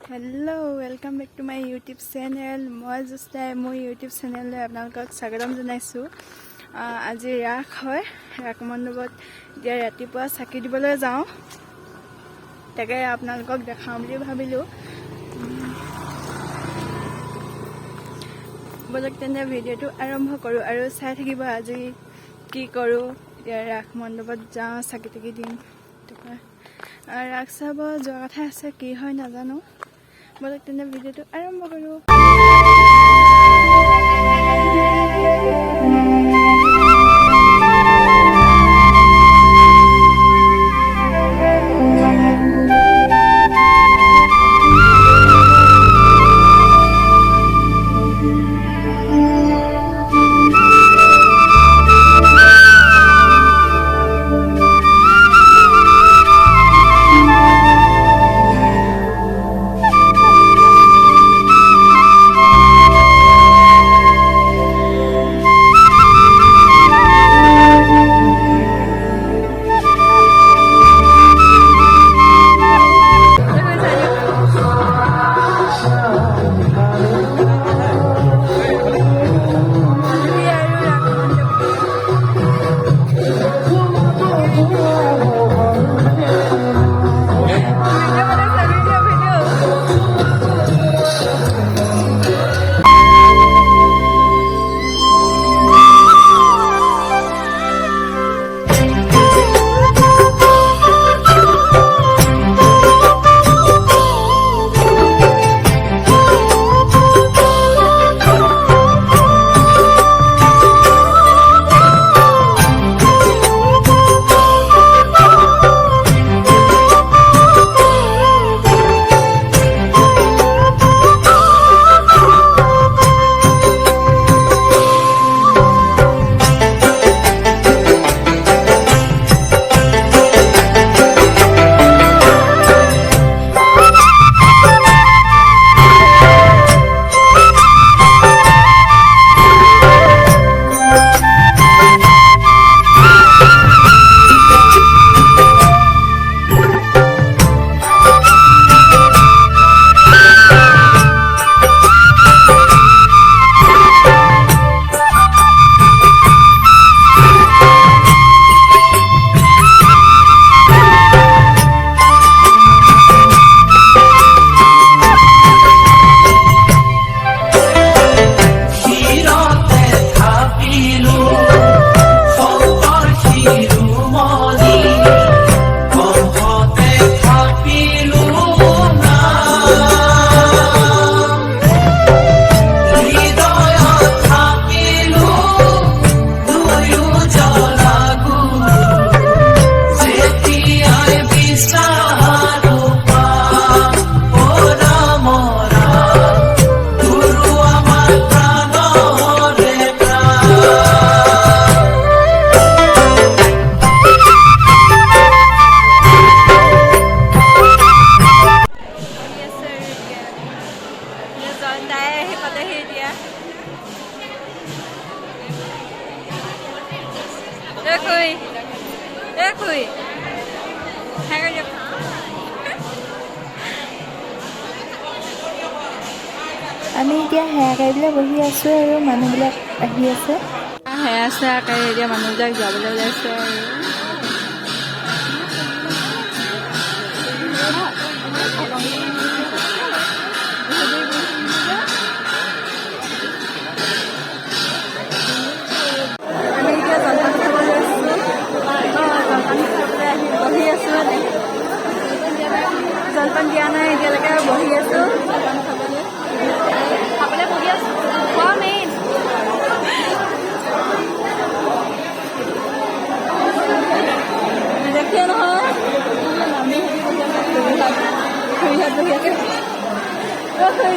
Hello welcome back to my YouTube channel मैं जस्ताय मोर YouTube channel आपनालोকক स्वागतम जनाइছো আজি ৰাস হয় ৰাস মণ্ডপত দিয়া ৰাতিপুৱা চাকি দিবলৈ যাওঁ তাকে আপোনালোকক দেখাম বুলি ভাবিলো বলক তেনে ভিডিওটো আৰম্ভ কৰো আৰু চাই থাকিব আজি কি কৰো ৰাস মণ্ডপত যাওঁ চাকি টাকি দিম ৰাস চাব যোৱা কথা আছে কি হয় নাজানো বলক তেনে ভিডিওটো আৰম্ভ কৰো আমি এতিয়া হেয়া কাইবিলাক বহি আছো আৰু মানুহবিলাক আহি আছে হেয়া চেয়া কাই এতিয়া মানুহবিলাক যাবলৈ ওলাইছে আমি এতিয়া জলপান খাবলৈ বহি আছো জলপান দিয়া নাই এতিয়ালৈকে বহি আছো খাবলৈ বহি আছো খোৱা মেইন দেখিয়ে নহয়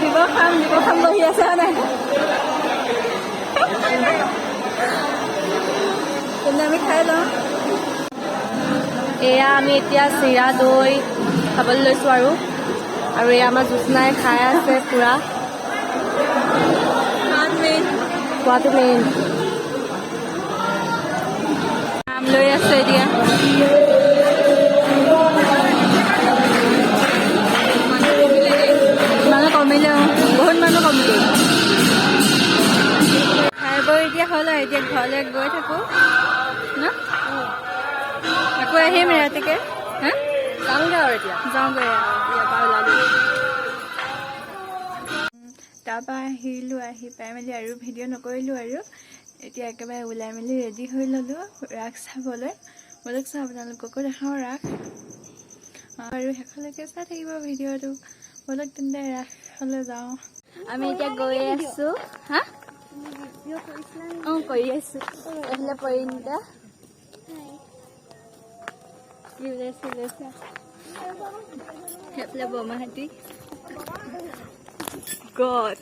দিব খাম বহি আছে হয় নাই তেন্তে আমি খাই লওঁ এয়া আমি এতিয়া চিৰা দৈ খাবলৈ লৈছোঁ আৰু এয়া আমাৰ জোৎস্নাই খাই আছে পুৰা খোৱাটো মেইন নাম লৈ আছে এতিয়া এতিয়া ঘৰলৈ গৈ থাকোঁ ন আকৌ আহিম ৰাতিকে হা যাওঁগৈ আৰু এতিয়া যাওঁগৈ ইয়াৰ পৰা ওলালো তাৰপৰা আহিলোঁ আহি পাই মেলি আৰু ভিডিঅ' নকৰিলোঁ আৰু এতিয়া একেবাৰে ওলাই মেলি ৰেডি হৈ ল'লোঁ ৰাস চাবলৈ বলক চাওঁ আপোনালোককো দেখাওঁ ৰাস আৰু শেষলৈকে চাই থাকিব ভিডিঅ'টো বলক তেন্তে ৰাসলৈ যাওঁ আমি এতিয়া গৈ আছোঁ হা অঁ কৰি আছোঁ এইফালে পৰিণীতা কি ওলাইছে সেইফালে বৰমাহাতী God.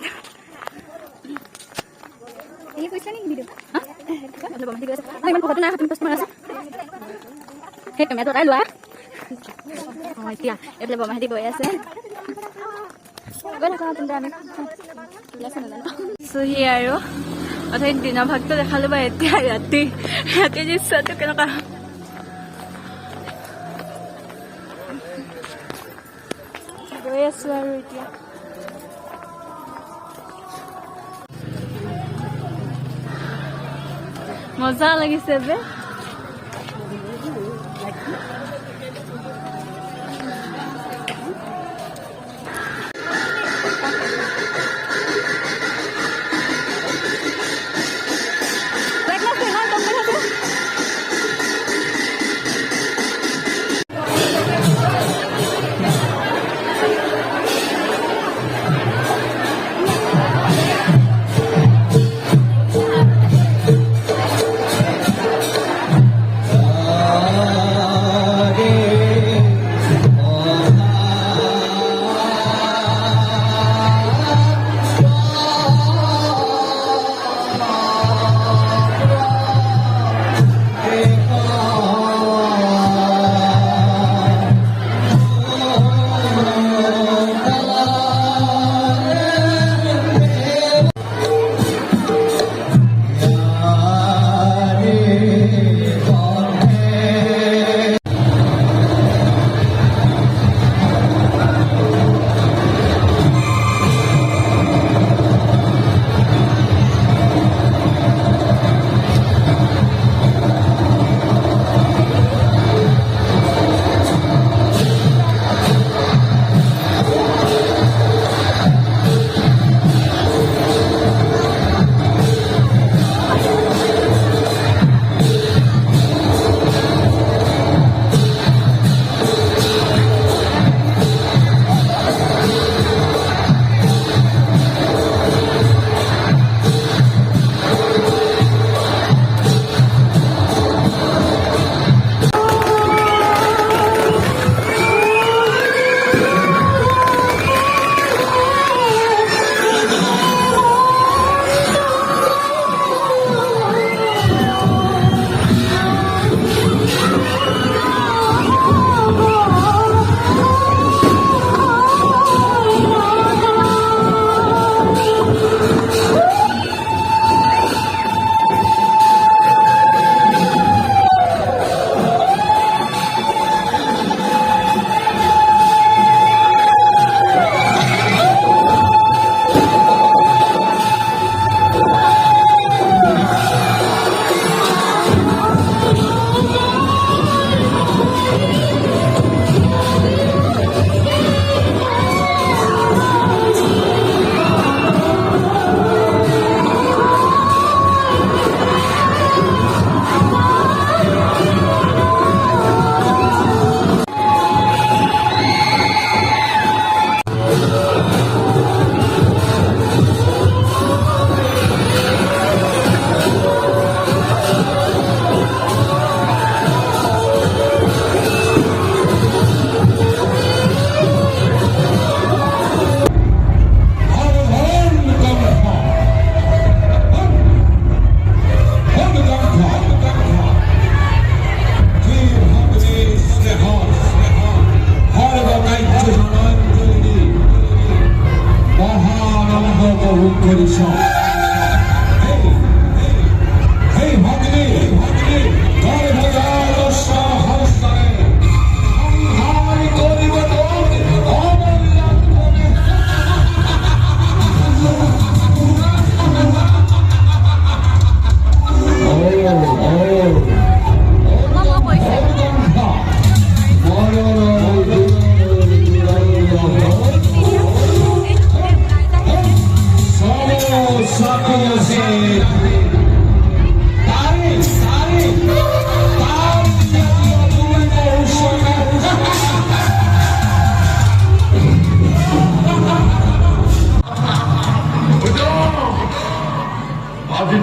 Ini kuisnya nih video. Hah? Ada bawah tiga. Nah, iman pokoknya aku tempat mana sih? Hei, kami atuh lu ah. Oh, iya. Ada bawah tiga ya sih. Gua nak tunda nih. Biasa nana. So here, atau dina bhakta dekhalo ba etia rati. Rati jissa to kenaka. Goi asu aru etia. মজা লাগিছে বে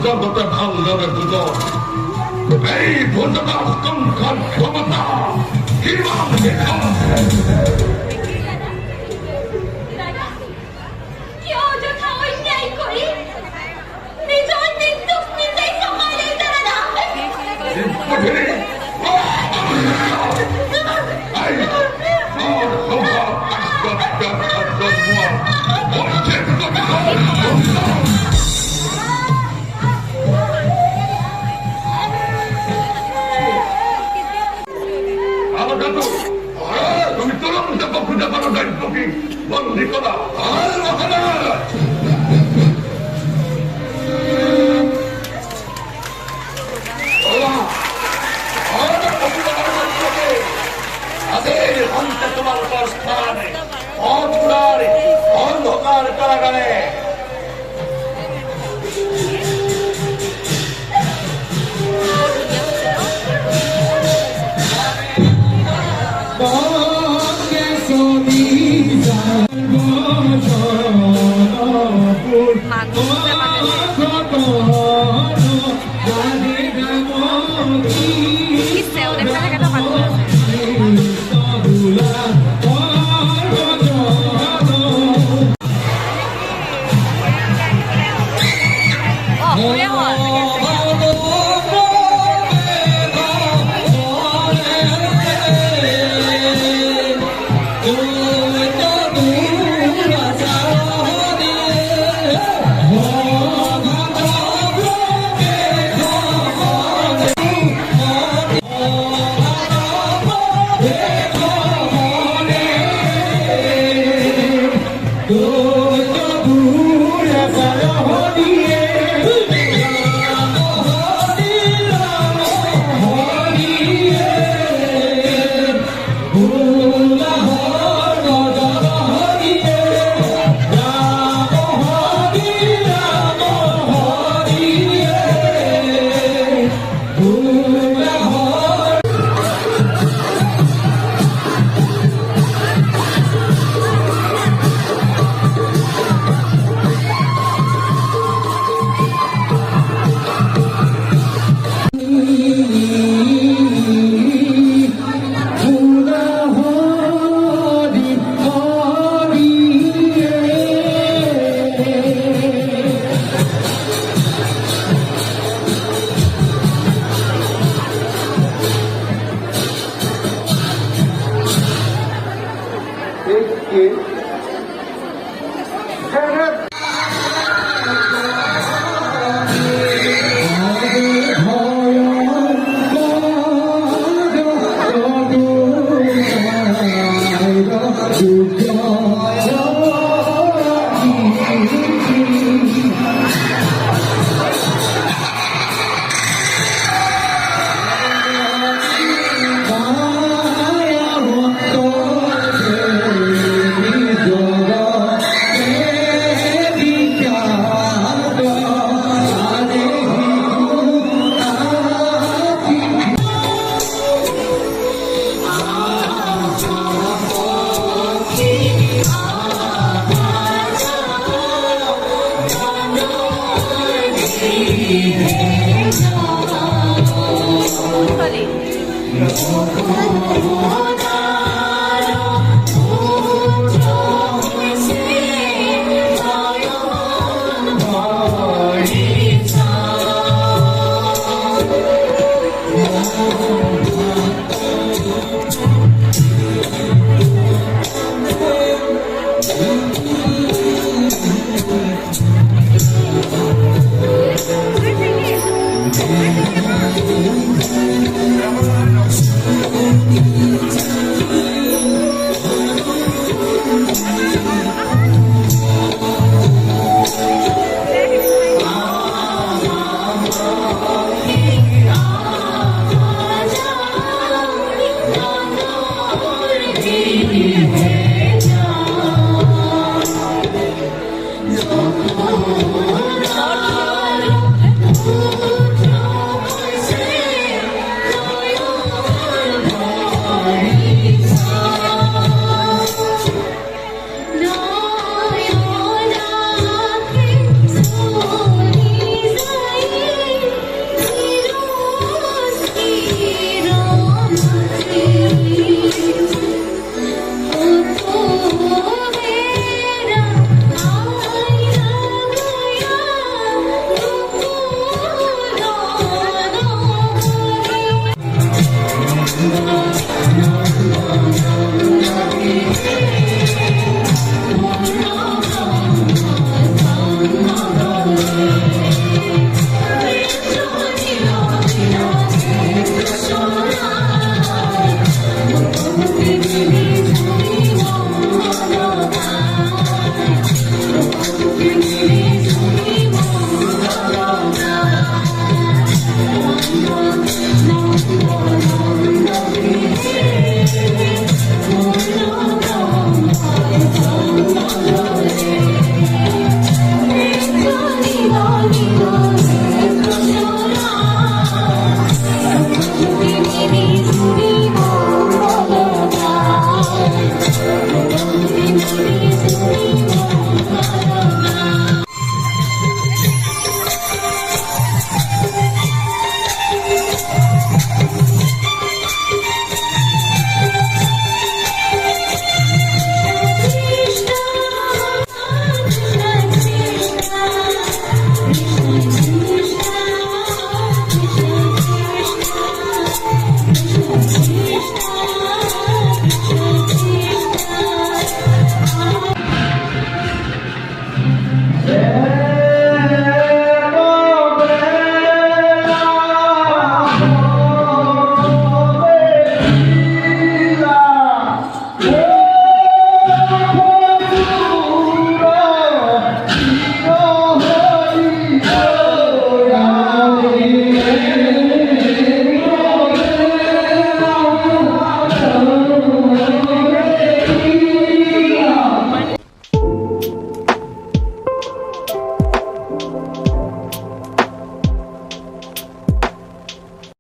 জগতে ভালদৰে বুজ এই ভোজনাৰ সংখ্যাৰ ক্ষমতা কিমান দেখা কিয় অযথা অন্যায় কৰি নিজৰ মৃত্যুক নিজেই চপাই লৈছে দাদা তুমি তুরন্ত পক্ষে পারো দায়িত্বকে বন্দী করা তোমার স্থানে অন্ধকার কারাগারে